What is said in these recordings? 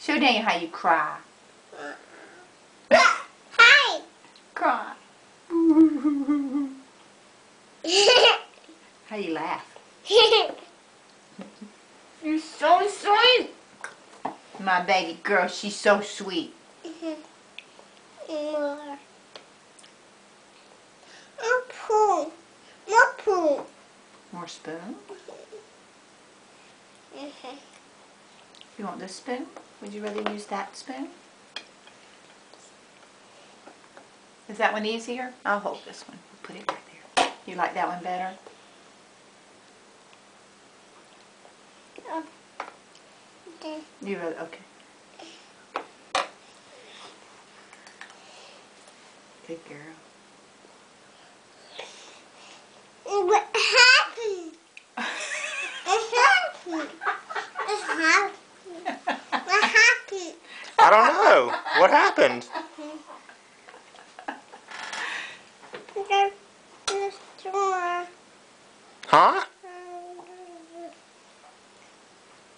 Show Daniel how you cry. Hi. Cry. How you laugh? You're so sweet. My baby girl, she's so sweet. More. More poo. More poo. More spoon? You want this spoon? Would you rather use that spoon? Is that one easier? I'll hold this one. Put it right there. You like that one better? You really, okay. Good girl. What happened? What happened? What happened? What happened? I don't know. What happened? Huh?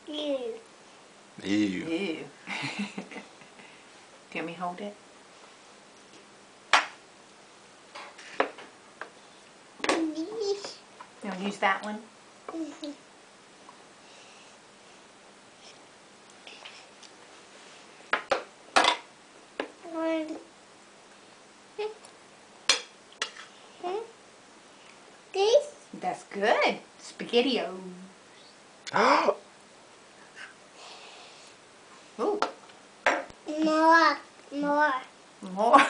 You. Ew. Ew. Do you want me to hold it? You want to use that one? This? That's good. SpaghettiOs. Ooh. More. More. More.